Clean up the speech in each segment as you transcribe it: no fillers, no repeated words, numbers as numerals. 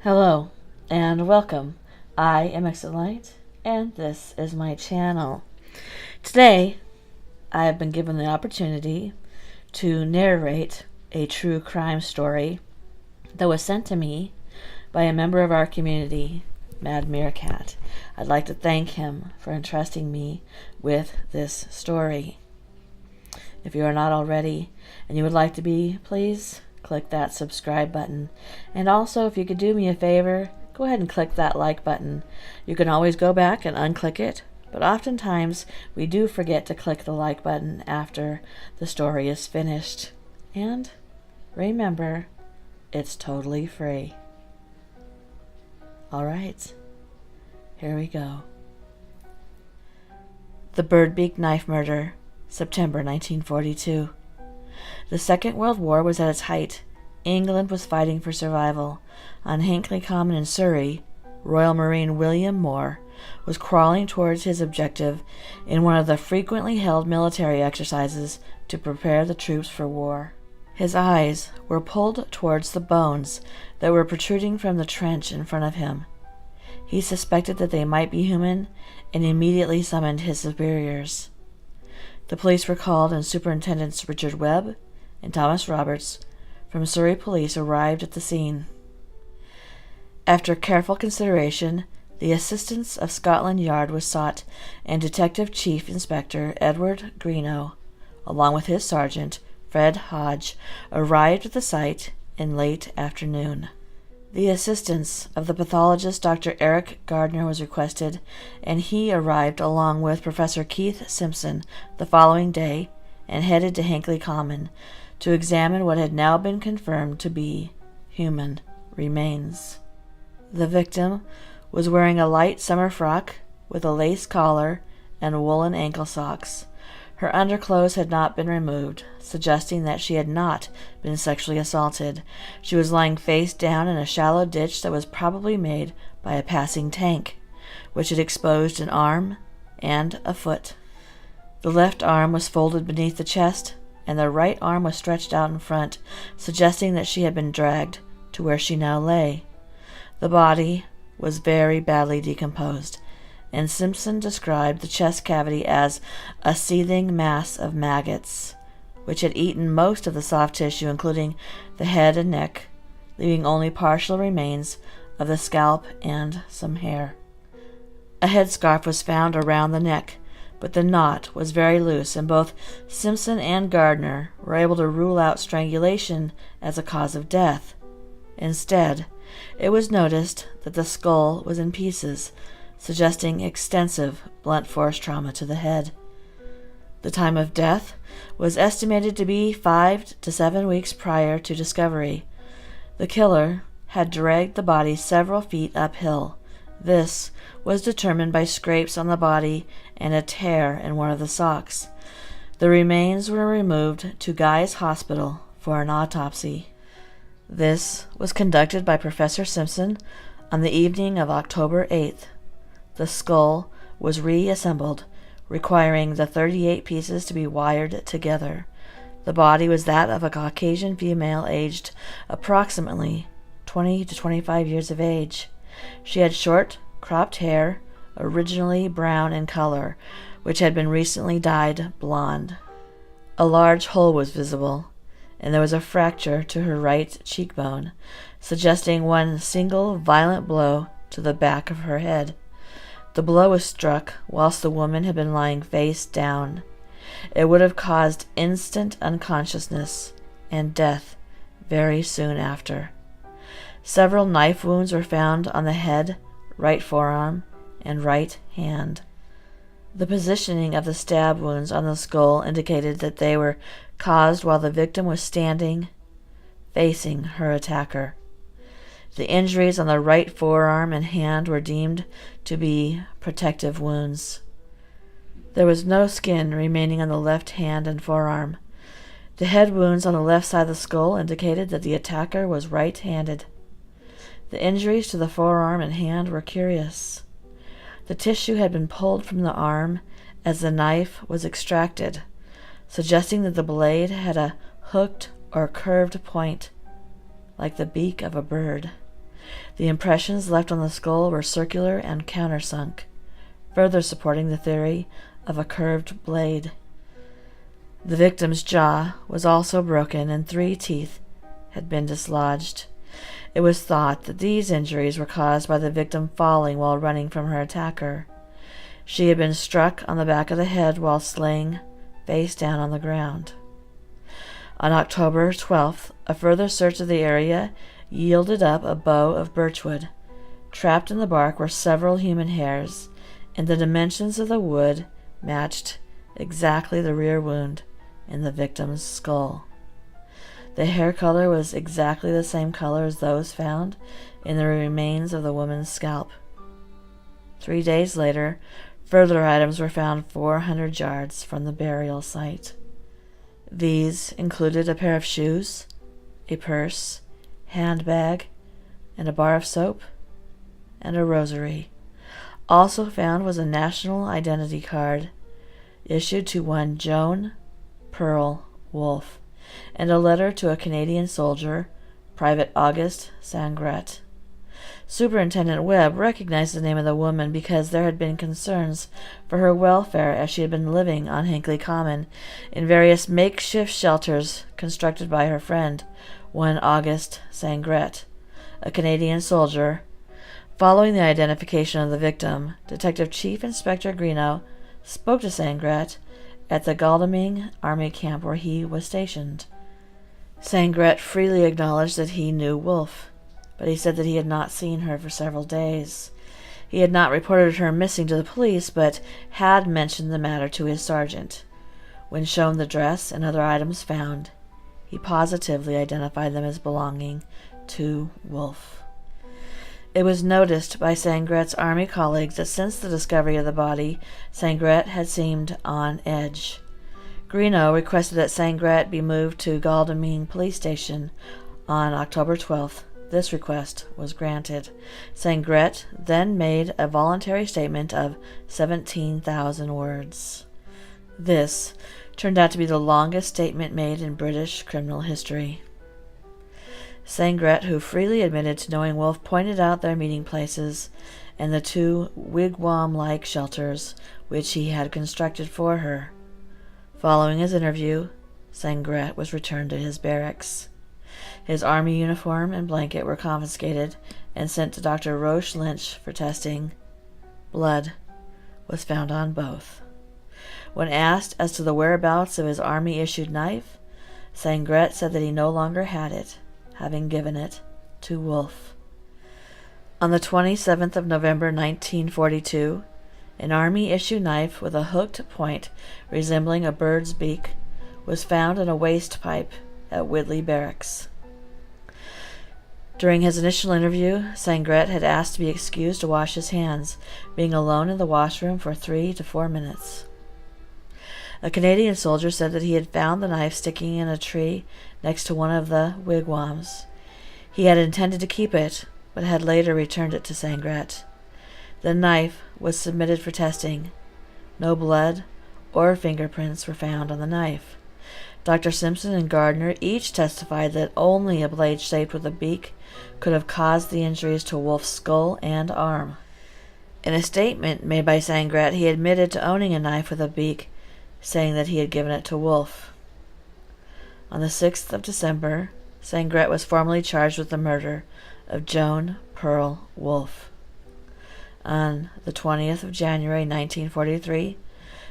Hello and welcome. I am Excellent and this is my channel. Today I have been given the opportunity to narrate a true crime story that was sent to me by a member of our community, Mad Meerkat. I'd like to thank him for entrusting me with this story. If you are not already and you would like to be, please click that subscribe button. And also, if you could do me a favor, go ahead and click that like button. You can always go back and unclick it, but oftentimes we do forget to click the like button after the story is finished. And remember, it's totally free. Alright, here we go. The Beak knife murder, September 1942. The Second World War was at its height. England was fighting for survival. On Hinkley Common in Surrey, Royal Marine William Moore was crawling towards his objective in one of the frequently held military exercises to prepare the troops for war. His eyes were pulled towards the bones that were protruding from the trench in front of him. He suspected that they might be human and immediately summoned his superiors. The police were called, and Superintendents Richard Webb and Thomas Roberts from Surrey Police arrived at the scene. After careful consideration, the assistance of Scotland Yard was sought, and Detective Chief Inspector Edward Greenough, along with his sergeant, Fred Hodge, arrived at the site in late afternoon. The assistance of the pathologist Dr. Eric Gardner was requested, and he arrived along with Professor Keith Simpson the following day and headed to Hinkley Common to examine what had now been confirmed to be human remains. The victim was wearing a light summer frock with a lace collar and woolen ankle socks. Her underclothes had not been removed, suggesting that she had not been sexually assaulted. She was lying face down in a shallow ditch that was probably made by a passing tank, which had exposed an arm and a foot. The left arm was folded beneath the chest, and the right arm was stretched out in front, suggesting that she had been dragged to where she now lay. The body was very badly decomposed, and Simpson described the chest cavity as a seething mass of maggots, which had eaten most of the soft tissue, including the head and neck, leaving only partial remains of the scalp and some hair. A headscarf was found around the neck, but the knot was very loose, and both Simpson and Gardner were able to rule out strangulation as a cause of death. Instead, it was noticed that the skull was in pieces, suggesting extensive blunt force trauma to the head. The time of death was estimated to be 5 to 7 weeks prior to discovery. The killer had dragged the body several feet uphill. This was determined by scrapes on the body and a tear in one of the socks. The remains were removed to Guy's Hospital for an autopsy. This was conducted by Professor Simpson on the evening of October 8th. The skull was reassembled, requiring the 38 pieces to be wired together. The body was that of a Caucasian female aged approximately 20 to 25 years of age. She had short, cropped hair, originally brown in color, which had been recently dyed blonde. A large hole was visible, and there was a fracture to her right cheekbone, suggesting one single violent blow to the back of her head. The blow was struck whilst the woman had been lying face down. It would have caused instant unconsciousness and death very soon after. Several knife wounds were found on the head, right forearm, and right hand. The positioning of the stab wounds on the skull indicated that they were caused while the victim was standing, facing her attacker. The injuries on the right forearm and hand were deemed to be protective wounds. There was no skin remaining on the left hand and forearm. The head wounds on the left side of the skull indicated that the attacker was right-handed. The injuries to the forearm and hand were curious. The tissue had been pulled from the arm as the knife was extracted, suggesting that the blade had a hooked or curved point, like the beak of a bird. The impressions left on the skull were circular and countersunk, further supporting the theory of a curved blade. The victim's jaw was also broken and 3 teeth had been dislodged. It was thought that these injuries were caused by the victim falling while running from her attacker. She had been struck on the back of the head while laying face down on the ground. On October 12th, a further search of the area yielded up a bough of birchwood. Trapped in the bark were several human hairs, and the dimensions of the wood matched exactly the rear wound in the victim's skull. The hair color was exactly the same color as those found in the remains of the woman's scalp. 3 days later, further items were found 400 yards from the burial site. These included a pair of shoes, a purse, handbag, and a bar of soap, and a rosary. Also found was a national identity card issued to one Joan Pearl Wolfe, and a letter to a Canadian soldier, Private Auguste Sangret. Superintendent Webb recognized the name of the woman because there had been concerns for her welfare as she had been living on Hinckley Common in various makeshift shelters constructed by her friend, one Auguste Sangret, a Canadian soldier. Following the identification of the victim, Detective Chief Inspector Greenough spoke to Sangret at the Godalming Army camp where he was stationed. Sangret freely acknowledged that he knew Wolfe, but he said that he had not seen her for several days. He had not reported her missing to the police, but had mentioned the matter to his sergeant. When shown the dress and other items found, he positively identified them as belonging to Wolfe. It was noticed by Sangret's army colleagues that since the discovery of the body, Sangret had seemed on edge. Greenough requested that Sangret be moved to Godalming Police Station on October 12th. This request was granted. Sangret then made a voluntary statement of 17,000 words. This turned out to be the longest statement made in British criminal history. Sangret, who freely admitted to knowing Wolfe, pointed out their meeting places and the 2 wigwam-like shelters which he had constructed for her. Following his interview, Sangret was returned to his barracks. His army uniform and blanket were confiscated and sent to Dr. Roche Lynch for testing. Blood was found on both. When asked as to the whereabouts of his army-issued knife, Sangret said that he no longer had it, having given it to Wolfe. On the 27th of November 1942, an army-issued knife with a hooked point resembling a bird's beak was found in a waste pipe at Whitley Barracks. During his initial interview, Sangret had asked to be excused to wash his hands, being alone in the washroom for 3 to 4 minutes. A Canadian soldier said that he had found the knife sticking in a tree next to one of the wigwams. He had intended to keep it, but had later returned it to Sangret. The knife was submitted for testing. No blood or fingerprints were found on the knife. Dr. Simpson and Gardner each testified that only a blade shaped with a beak could have caused the injuries to Wolfe's skull and arm. In a statement made by Sangret, he admitted to owning a knife with a beak, saying that he had given it to Wolfe. On the 6th of December, Sangret was formally charged with the murder of Joan Pearl Wolfe. On the 20th of January 1943,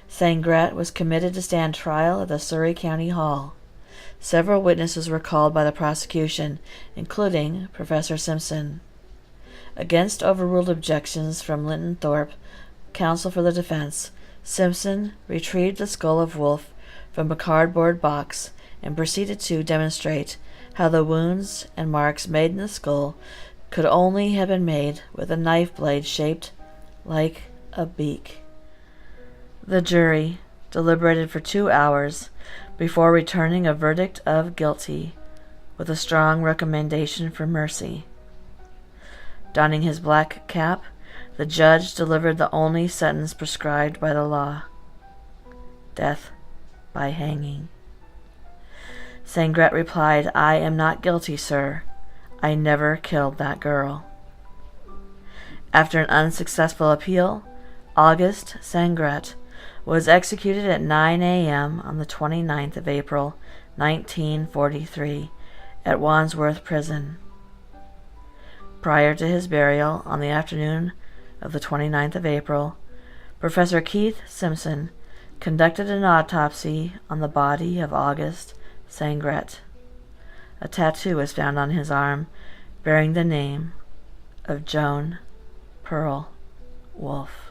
Sangret was committed to stand trial at the Surrey County Hall. Several witnesses were called by the prosecution, including Professor Simpson. Against overruled objections from Linton Thorpe, counsel for the defense, Simpson retrieved the skull of Wolfe from a cardboard box and proceeded to demonstrate how the wounds and marks made in the skull could only have been made with a knife blade shaped like a beak. The jury deliberated for 2 hours before returning a verdict of guilty with a strong recommendation for mercy. Donning his black cap, the judge delivered the only sentence prescribed by the law: death by hanging. Sangret replied, "I am not guilty, sir. I never killed that girl. After an unsuccessful appeal, August Sangret was executed at 9 a.m. on the 29th of April, 1943, at Wandsworth Prison. Prior to his burial on the afternoon of the 29th of April, Professor Keith Simpson conducted an autopsy on the body of August Sangret. A tattoo was found on his arm bearing the name of Joan Pearl Wolfe.